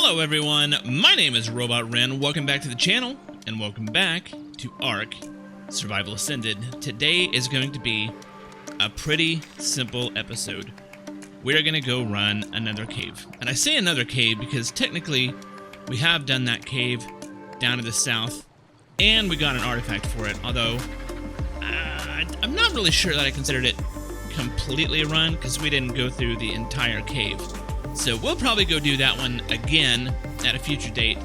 Hello everyone, my name is Robot Ren. Welcome back to the channel, and welcome back to Ark Survival Ascended. Today is going to be a pretty simple episode. We're going to go run another cave. And I say another cave because technically we have done that cave down to the south, and we got an artifact for it, although I'm not really sure that I considered it completely a run because we didn't go through the entire cave. So we'll probably go do that one again at a future date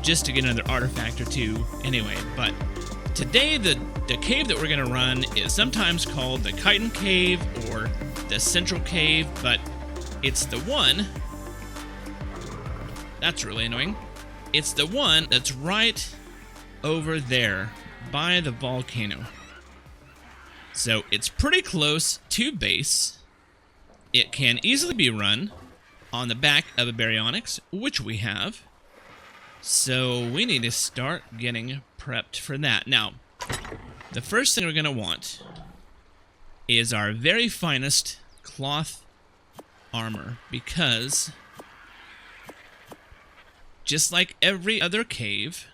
just to get another artifact or two anyway. But today the cave that we're going to run is sometimes called the Chitin Cave or the Central Cave, but it's the one... That's really annoying. It's the one that's right over there by the volcano. So it's pretty close to base. It can easily be run on the back of a baryonyx, which we have. So we need to start getting prepped for that. Now, the first thing we're going to want is our very finest cloth armor, because just like every other cave,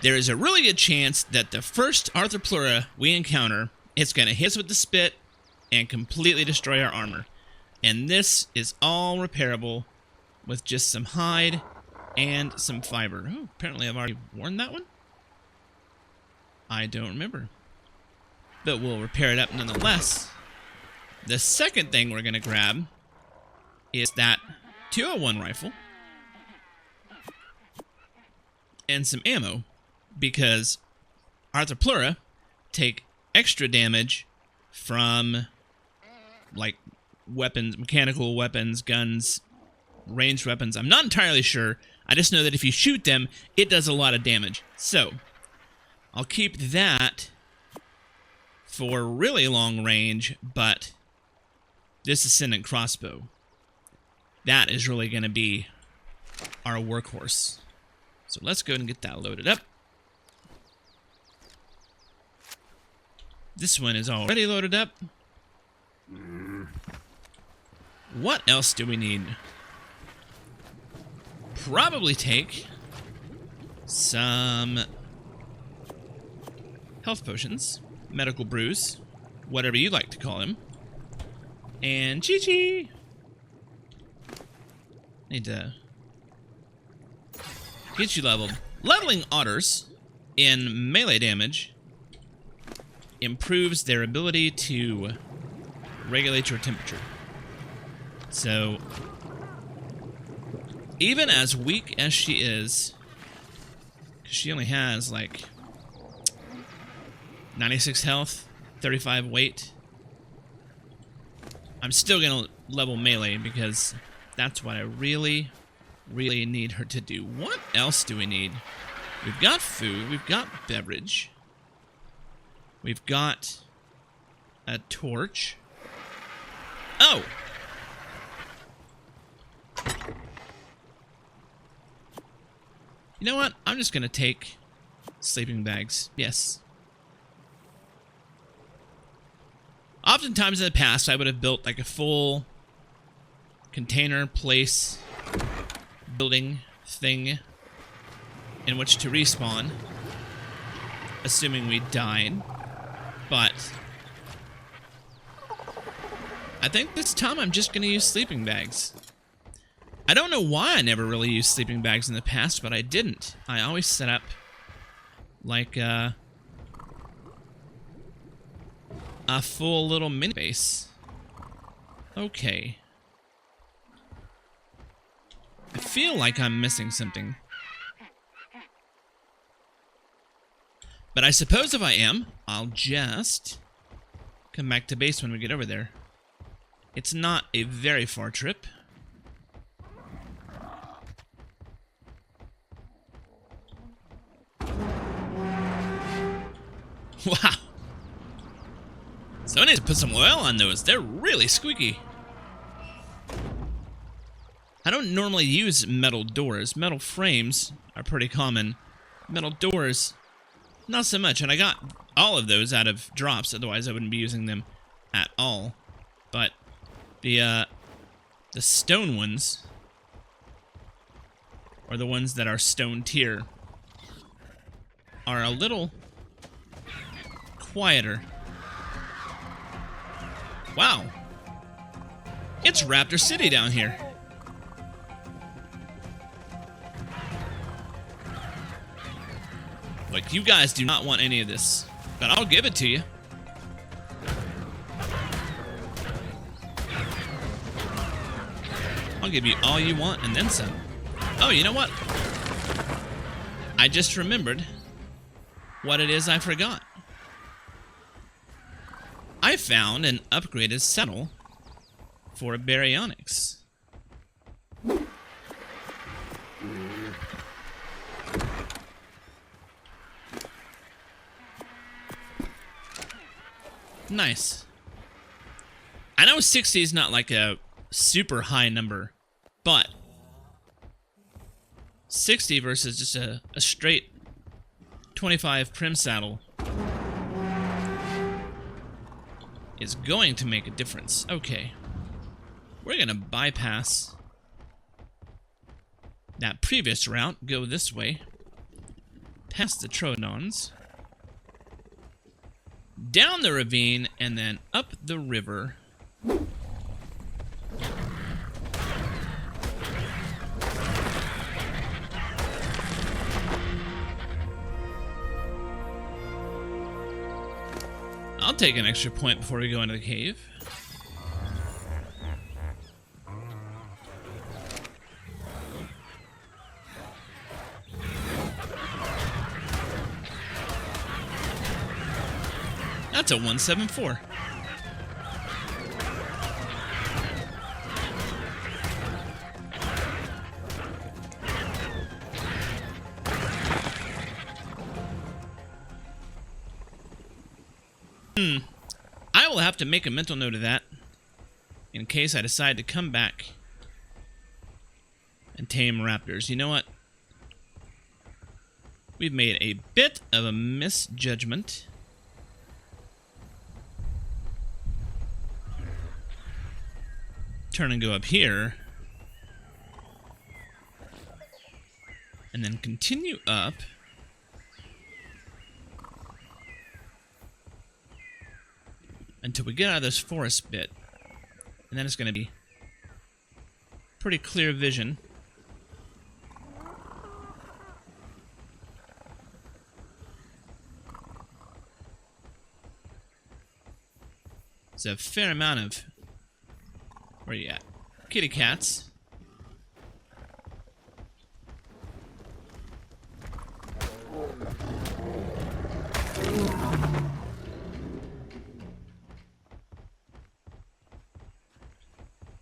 there is a really good chance that the first Arthropleura we encounter, it's going to hit us with the spit and completely destroy our armor. And this is all repairable with just some hide and some fiber. Oh, apparently I've already worn that one? I don't remember. But we'll repair it up nonetheless. The second thing we're going to grab is that 201 rifle and some ammo, because Arthropleura take extra damage from like weapons, mechanical weapons, guns, ranged weapons. I'm not entirely sure. I just know that if you shoot them, it does a lot of damage. So I'll keep that for really long range, but this Ascendant crossbow, that is really going to be our workhorse. So let's go and get that loaded up. This one is already loaded up. What else do we need? Probably take some health potions, medical brews, whatever you like to call them. And Chi-Chi! Need to get you leveled. Leveling otters in melee damage improves their ability to regulate your temperature. So, even as weak as she is, because she only has like 96 health, 35 weight, I'm still going to level melee because that's what I really, really need her to do. What else do we need? We've got food, we've got beverage, we've got a torch. Oh! You know what? I'm just going to take sleeping bags. Yes. Oftentimes in the past, I would have built like a full container place building thing in which to respawn, assuming we died. But I think this time I'm just going to use sleeping bags. I don't know why I never really used sleeping bags in the past, but I didn't. I always set up like a full little mini base. Okay. I feel like I'm missing something. But I suppose if I am, I'll just come back to base when we get over there. It's not a very far trip. Wow. So I need to put some oil on those. They're really squeaky. I don't normally use metal doors. Metal frames are pretty common. Metal doors, not so much. And I got all of those out of drops. Otherwise, I wouldn't be using them at all. But The stone ones, or the ones that are stone tier, are a little quieter. Wow. It's Raptor City down here. Like, you guys do not want any of this, but I'll give it to you. I'll give you all you want and then some. Oh, you know what? I just remembered what it is I forgot. I found an upgraded saddle for baryonyx. Nice. I know 60 is not like a super high number, but 60 versus just a straight 25 prim saddle is going to make a difference. Okay. We're going to bypass that previous route, go this way, past the Trodons, down the ravine, and then up the river. I'll take an extra point before we go into the cave. That's a 174. I will have to make a mental note of that in case I decide to come back and tame raptors. You know what? We've made a bit of a misjudgment. Turn and go up here. And then continue up. Until we get out of this forest bit. And then it's going to be pretty clear vision. There's a fair amount of... Where you at? Kitty cats.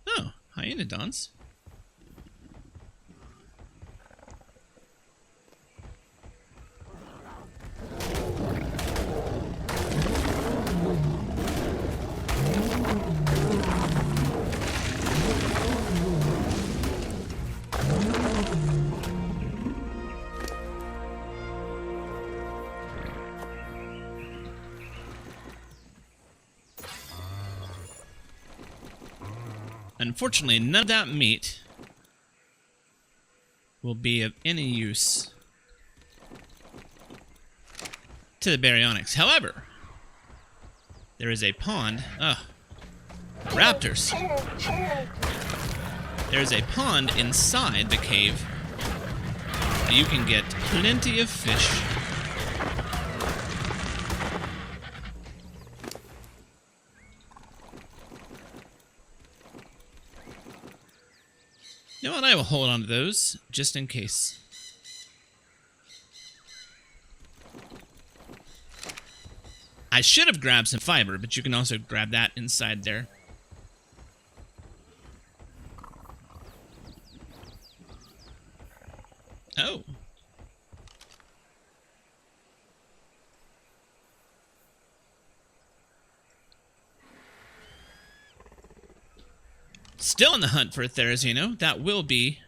Oh, hyenodons. Unfortunately, none of that meat will be of any use to the baryonyx. However, there is a pond. Ugh. Raptors. There's a pond inside the cave. You can get plenty of fish. You know what? I will hold on to those just in case. I should have grabbed some fiber, but you can also grab that inside there. Oh. Still in the hunt for a Therizino. That will be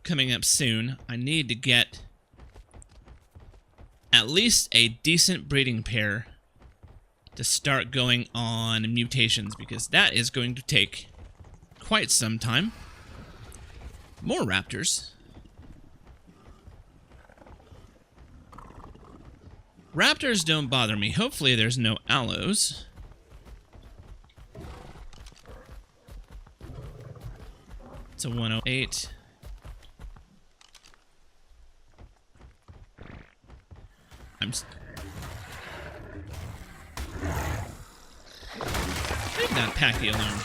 coming up soon. I need to get at least a decent breeding pair to start going on mutations, because that is going to take quite some time. More raptors. Raptors don't bother me. Hopefully there's no aloes. It's a 108. Leave that packy alone.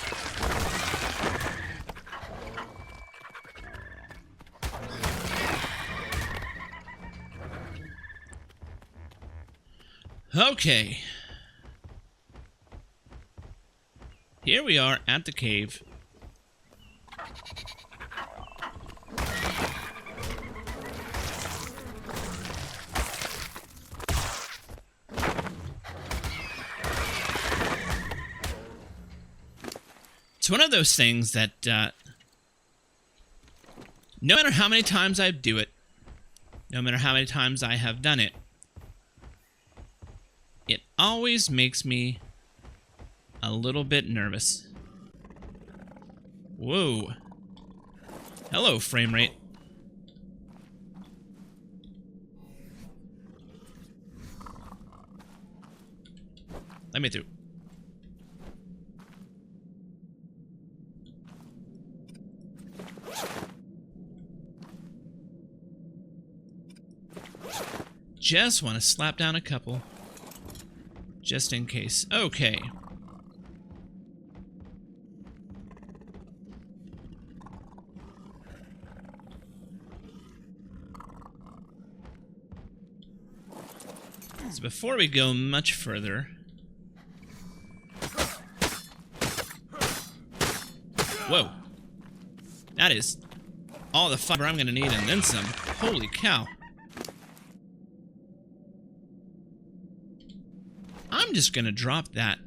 Okay. Here we are at the cave. It's one of those things that no matter how many times I do it, no matter how many times I have done it, it always makes me a little bit nervous. Whoa. Hello, frame rate. Let me through. Just want to slap down a couple. Just in case. Okay. So before we go much further... Whoa. That is all the fiber I'm going to need and then some. Holy cow. I'm just going to drop that.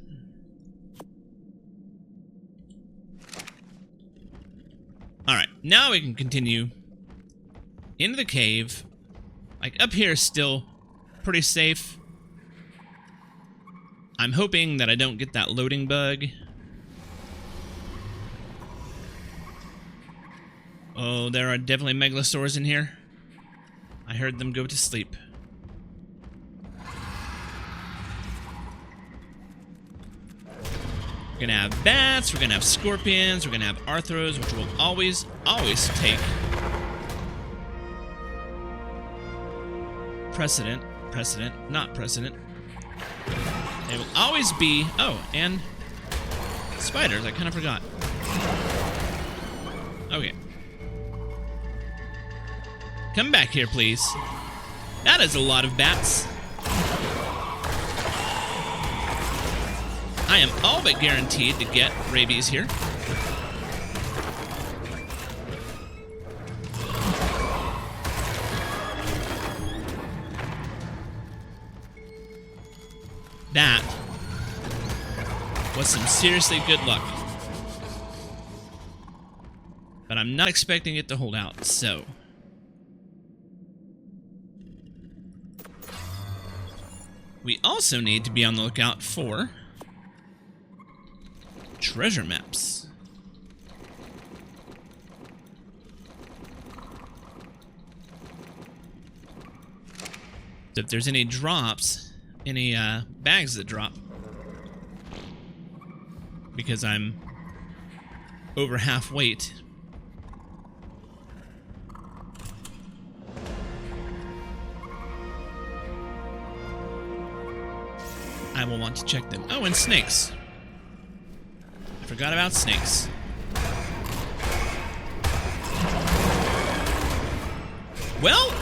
Alright, now we can continue into the cave. Like, up here is still pretty safe. I'm hoping that I don't get that loading bug. Oh, there are definitely megalosaurs in here. I heard them go to sleep. We're gonna have bats, we're gonna have scorpions, we're gonna have arthros, which will always take precedent. Not precedent. They will always be... Oh, and spiders, I kind of forgot. Okay. Come back here, please. That is a lot of bats. I am all but guaranteed to get rabies here. That was some seriously good luck. But I'm not expecting it to hold out, so... We also need to be on the lookout for treasure maps. So if there's any drops, any bags that drop, because I'm over half weight, I will want to check them. Oh, and snakes. I forgot about snakes. Well,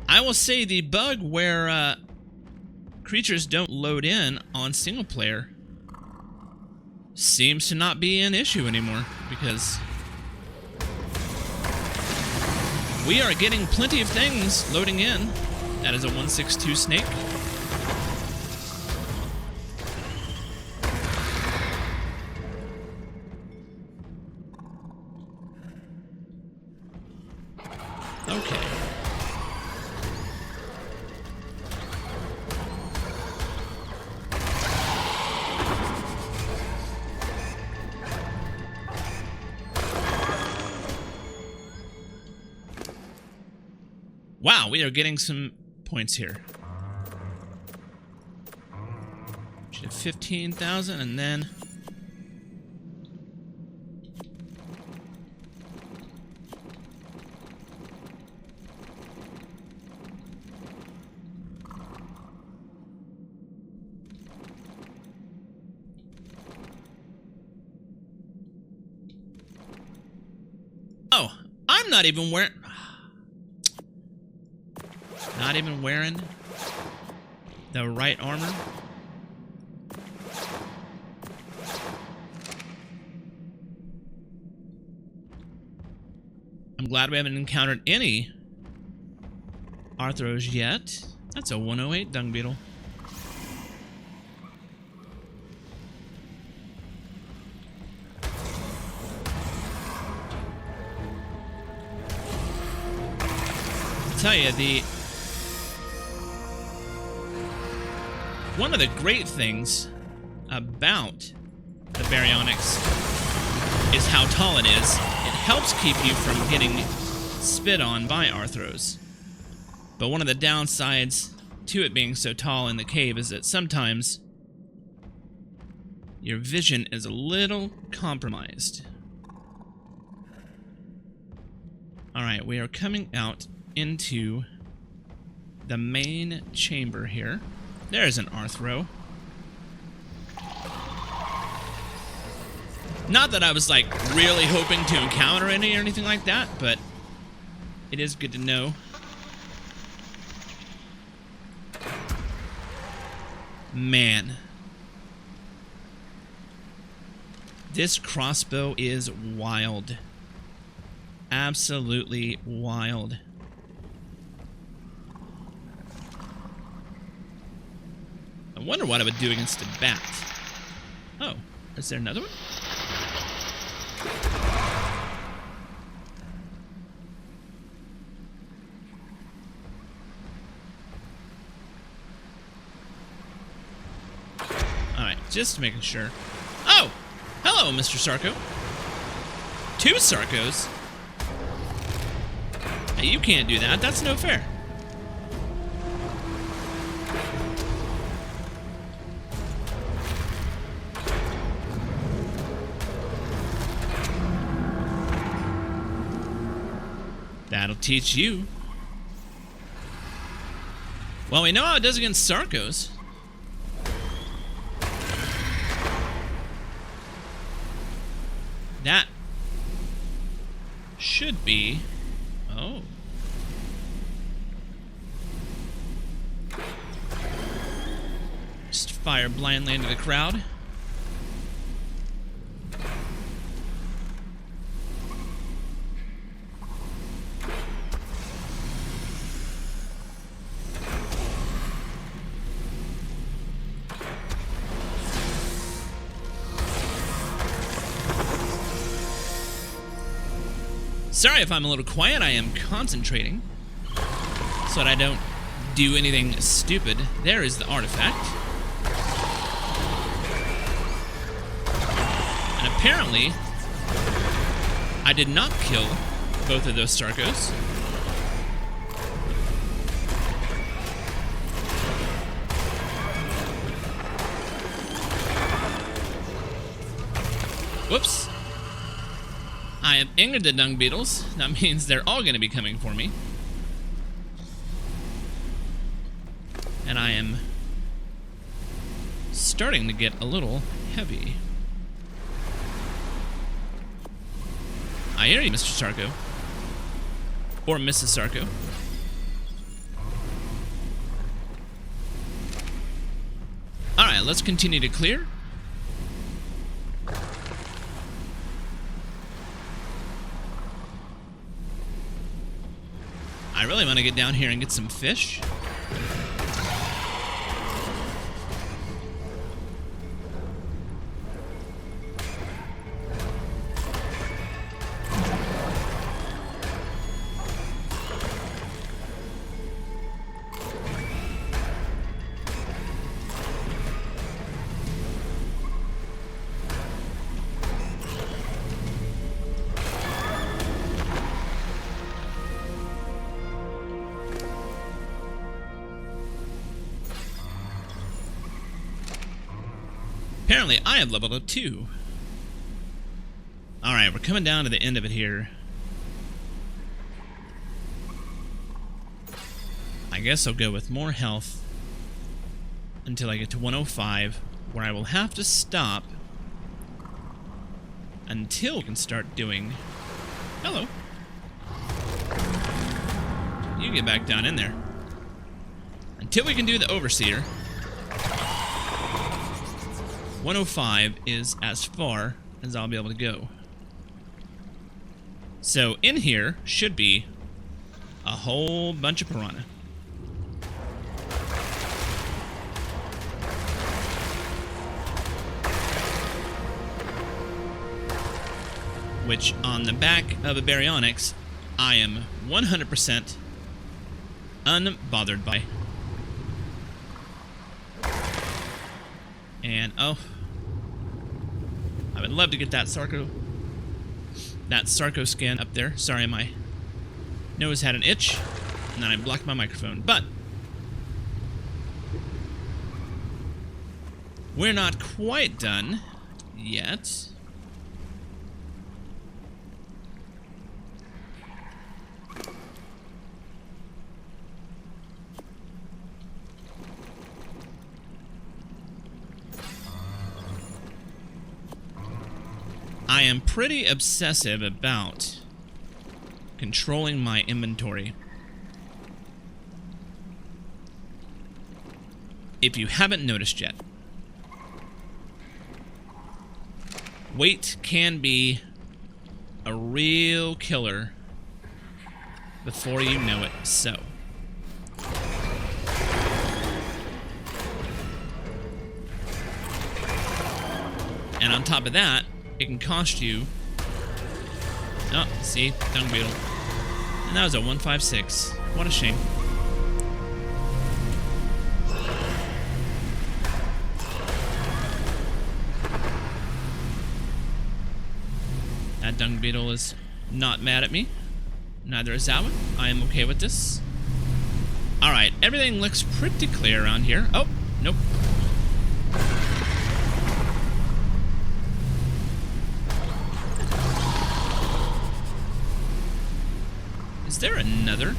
I will say the bug where creatures don't load in on single player seems to not be an issue anymore, because we are getting plenty of things loading in. That is a 162 snake. Wow, we are getting some points here. 15,000 and then... Oh, I'm not even wearing... Not even wearing the right armor. I'm glad we haven't encountered any Arthros yet. That's a 108 dung beetle. I'll tell you, one of the great things about the baryonyx is how tall it is. It helps keep you from getting spit on by Arthros. But one of the downsides to it being so tall in the cave is that sometimes your vision is a little compromised. Alright, we are coming out into the main chamber here. There's an Arthro. Not that I was, like, really hoping to encounter any or anything like that, but it is good to know. Man. This crossbow is wild. Absolutely wild. I wonder what I would do against a bat. Oh, is there another one? Alright, just making sure. Oh! Hello, Mr. Sarco. 2 Sarcos? Hey, you can't do that. That's no fair. That'll teach you. Well, we know how it does against Sarcos. That should be... Oh. Just fire blindly into the crowd. Sorry if I'm a little quiet, I am concentrating so that I don't do anything stupid. There is the artifact. And apparently, I did not kill both of those Sarcos. Whoops. I have angered the dung beetles. That means they're all going to be coming for me. And I am starting to get a little heavy. I hear you, Mr. Sarco. Or Mrs. Sarco. Alright, let's continue to clear. I really want to get down here and get some fish. apparently I have leveled up too. Alright, we're coming down to the end of it here. I guess I'll go with more health until I get to 105, where I will have to stop until we can start doing... Hello. You get back down in there. Until we can do the Overseer, 105 is as far as I'll be able to go. So in here should be a whole bunch of piranha. Which, on the back of a Baryonyx, I am 100% unbothered by. And, oh, I would love to get that Sarco scan up there. Sorry, my nose had an itch, and then I blocked my microphone. But we're not quite done yet. I am pretty obsessive about controlling my inventory. If you haven't noticed yet, weight can be a real killer before you know it. So, and on top of that, it can cost you... Oh, see? Dung beetle. And that was a 156. What a shame. That dung beetle is not mad at me. Neither is that one. I am okay with this. Alright, everything looks pretty clear around here. Oh, nope. Is there another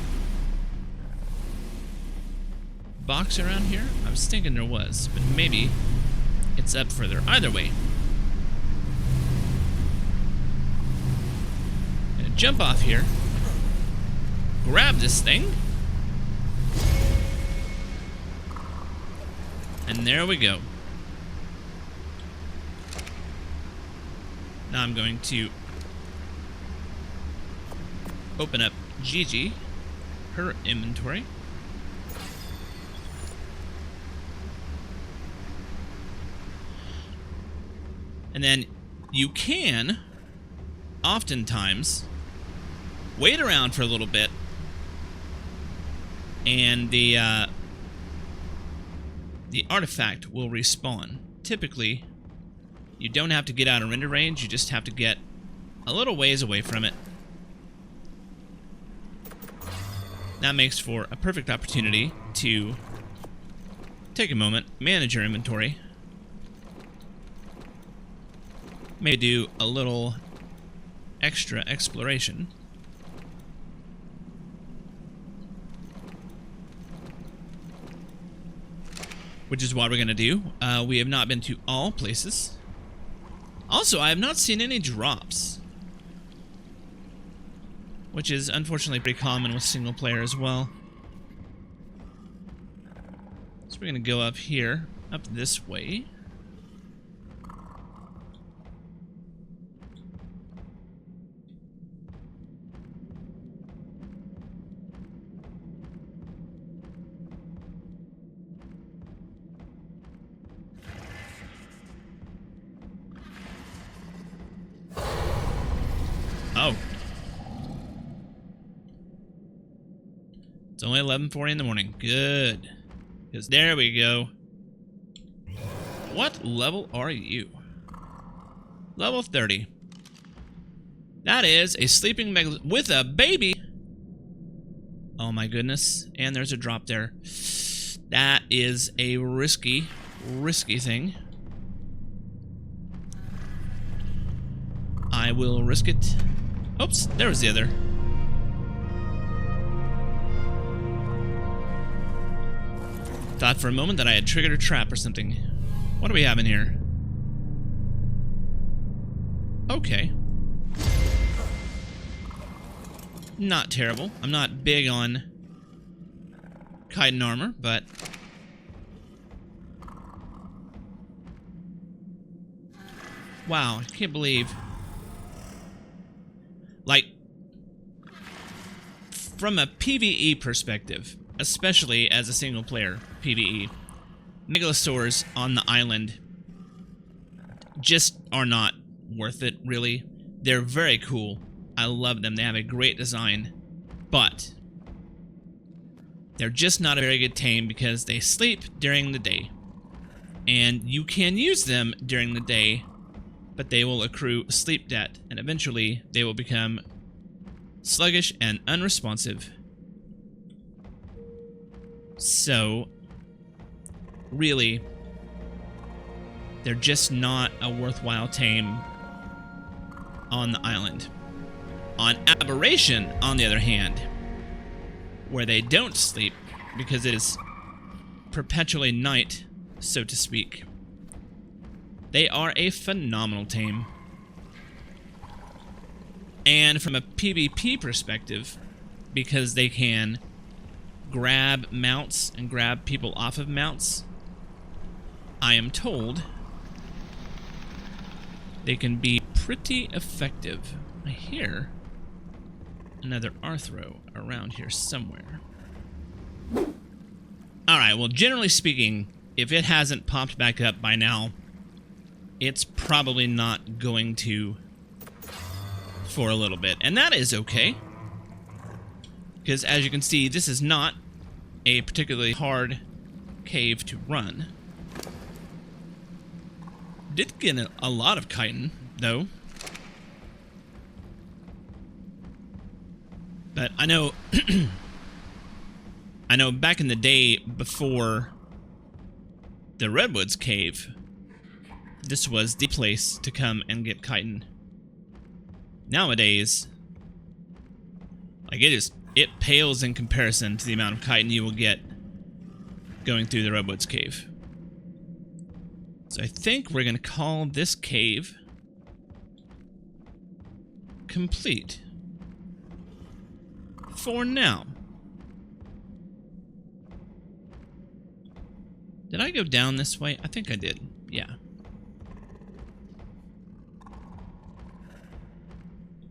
box around here? I was thinking there was, but maybe it's up further. Either way, I'm gonna jump off here, grab this thing, and there we go. Now I'm going to open up Gigi, her inventory. And then you can oftentimes wait around for a little bit, and the artifact will respawn. Typically, you don't have to get out of render range, you just have to get a little ways away from it. That makes for a perfect opportunity to take a moment, manage your inventory, maybe do a little extra exploration. Which is what we're going to do. We have not been to all places. Also, I have not seen any drops, which is unfortunately pretty common with single player as well. So we're going to go up here, up this way. Oh. It's only 11:40 in the morning. Good. Because there we go. What level are you? Level 30. That is a sleeping megalith with a baby. Oh my goodness. And there's a drop there. That is a risky thing. will risk it. Oops, there was the other. Thought for a moment that I had triggered a trap or something. What do we have in here? Okay. Not terrible. I'm not big on chitin armor, but wow, I can't believe, like, from a PvE perspective, especially as a single player PvE, megalosaurs on the island just are not worth it, really. They're very cool. I love them. They have a great design, but they're just not a very good tame because they sleep during the day. And you can use them during the day, but they will accrue sleep debt, and eventually they will become sluggish and unresponsive. So, really, they're just not a worthwhile tame on the island. On Aberration, on the other hand, where they don't sleep because it is perpetually night, so to speak, they are a phenomenal tame. And from a PvP perspective, because they can grab mounts and grab people off of mounts, I am told they can be pretty effective. I hear another Arthro around here somewhere. Alright, well, generally speaking, if it hasn't popped back up by now, it's probably not going to for a little bit. And that is okay, because as you can see, this is not a particularly hard cave to run. Did get a lot of chitin, though. But I know I know back in the day before the Redwoods cave, this was the place to come and get chitin. Nowadays, like, it pales in comparison to the amount of chitin you will get going through the Redwoods cave. So I think we're going to call this cave complete for now. Did I go down this way? I think I did. Yeah.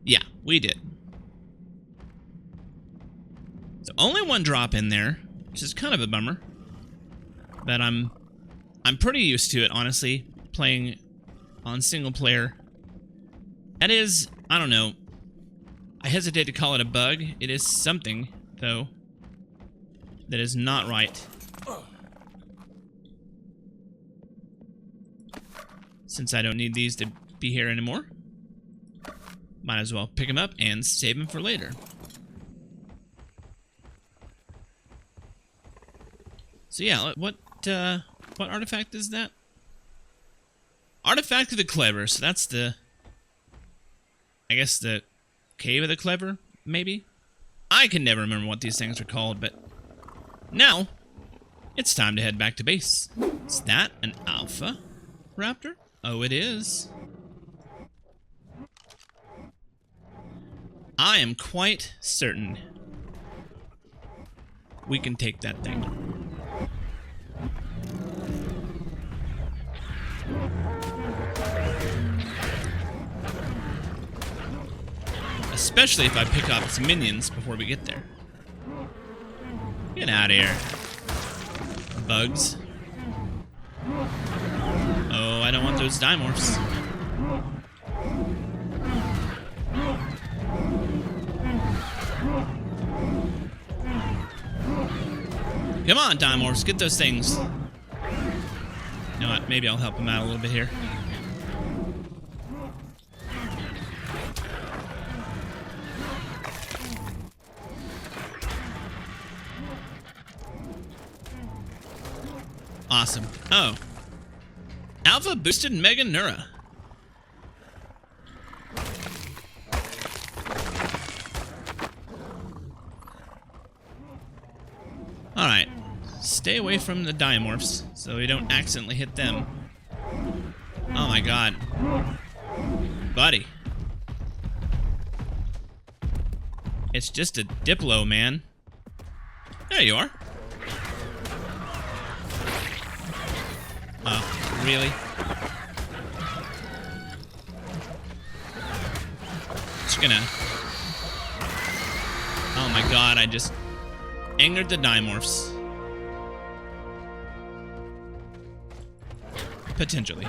Yeah, we did. So only one drop in there, which is kind of a bummer. But I'm pretty used to it, honestly, playing on single player. That is, I don't know, I hesitate to call it a bug. It is something, though, that is not right. Since I don't need these to be here anymore, might as well pick them up and save them for later. So yeah, what artifact is that? Artifact of the Clever. So that's the, I guess, the Cave of the Clever, maybe? I can never remember what these things are called, but now it's time to head back to base. Is that an Alpha Raptor? Oh, it is. I am quite certain we can take that thing. Especially if I pick up its minions before we get there. Get out of here, bugs. Oh, I don't want those dimorphs. Come on, dimorphs, get those things. You know what? Maybe I'll help him out a little bit here. Awesome. Oh. Alpha boosted Mega Neura. Alright. Stay away from the dimorphs so we don't accidentally hit them. Oh my god. Buddy. It's just a Diplo, man. There you are. Oh, really? Just gonna... Oh my god, I just angered the dimorphs. Potentially.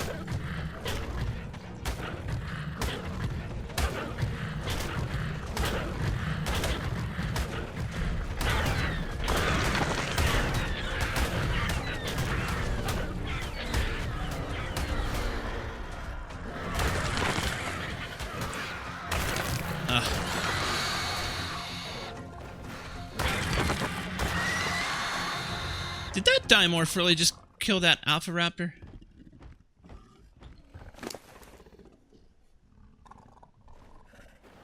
Did that dimorph really just kill that alpha raptor?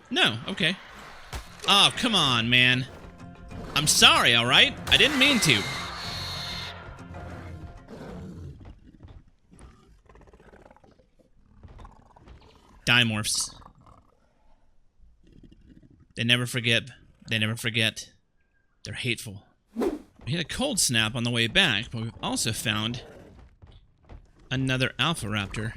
No, okay. Oh, come on, man. I'm sorry, alright? I didn't mean to. Dimorphs. They never forget. They never forget. They're hateful. We hit a cold snap on the way back, but we've also found another alpha raptor.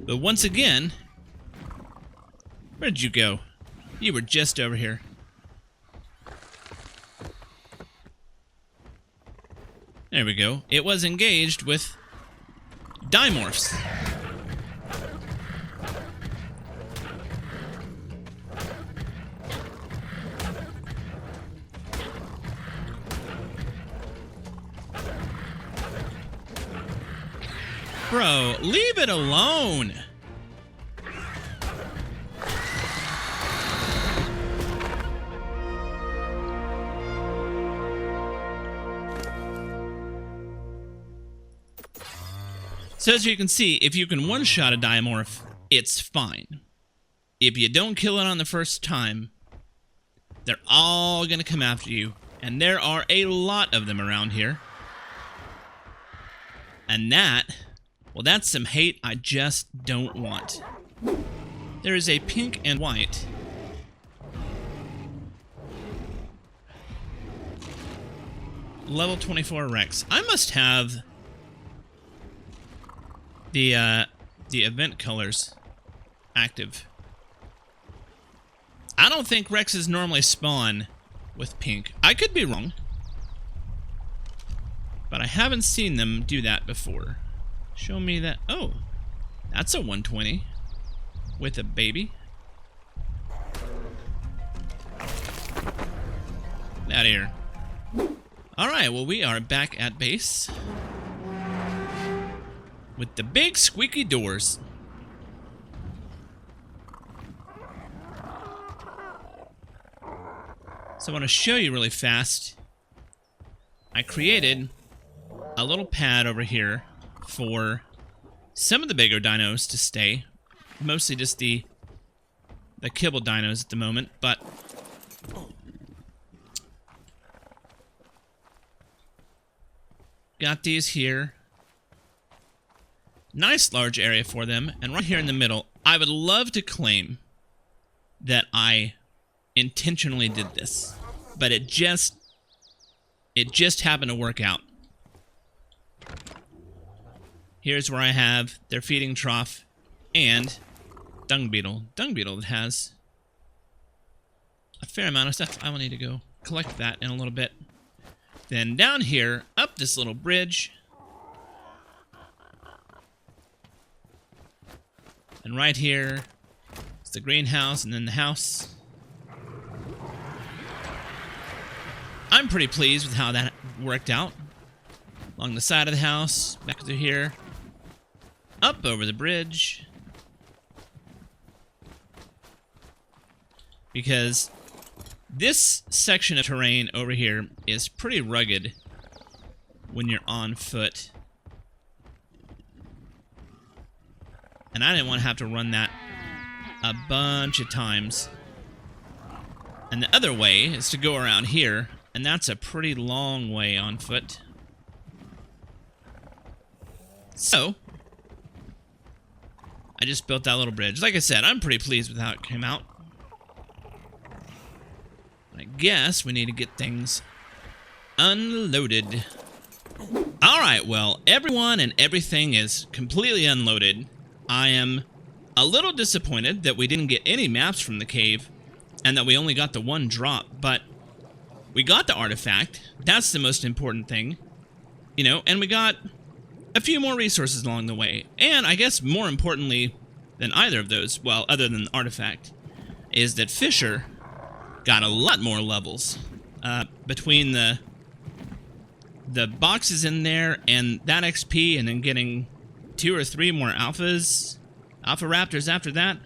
But once again, where did you go? You were just over here. There we go. It was engaged with dimorphs. Bro, leave it alone. So as you can see, if you can one-shot a dimorph, it's fine. If you don't kill it on the first time, they're all gonna come after you, and there are a lot of them around here. And that, well, that's some hate I just don't want. There is a pink and white. Level 24 Rex. I must have the event colors active. I don't think Rexes normally spawn with pink. I could be wrong, but I haven't seen them do that before. Show me that. Oh, that's a 120 with a baby. Get out of here. Alright, well, we are back at base with the big squeaky doors. So I want to show you really fast. I created a little pad over here for some of the bigger dinos to stay. Mostly just the kibble dinos at the moment, but got these here. Nice large area for them, and right here in the middle, I would love to claim that I intentionally did this, but it just happened to work out. Here's where I have their feeding trough and dung beetle. Dung beetle that has a fair amount of stuff. I will need to go collect that in a little bit. Then down here, up this little bridge. And right here is the greenhouse and then the house. I'm pretty pleased with how that worked out. Along the side of the house, back through here, up over the bridge. Because this section of terrain over here is pretty rugged when you're on foot. And I didn't want to have to run that a bunch of times. And the other way is to go around here, and that's a pretty long way on foot. So, I just built that little bridge. Like I said, I'm pretty pleased with how it came out. I guess we need to get things unloaded. Alright, well, everyone and everything is completely unloaded. I am a little disappointed that we didn't get any maps from the cave, and that we only got the one drop, but we got the artifact. That's the most important thing. You know, and we got a few more resources along the way. And I guess more importantly than either of those, well, other than the artifact, is that Fisher got a lot more levels. Between the boxes in there and that XP, and then getting 2 or 3 more Alpha Raptors after that,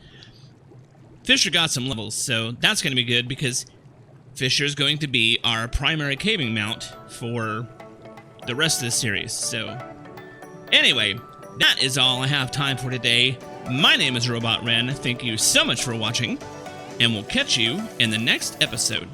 Fisher got some levels, so that's going to be good because Fisher's going to be our primary caving mount for the rest of the series. So, anyway, that is all I have time for today. My name is Robot Ren. Thank you so much for watching, and we'll catch you in the next episode.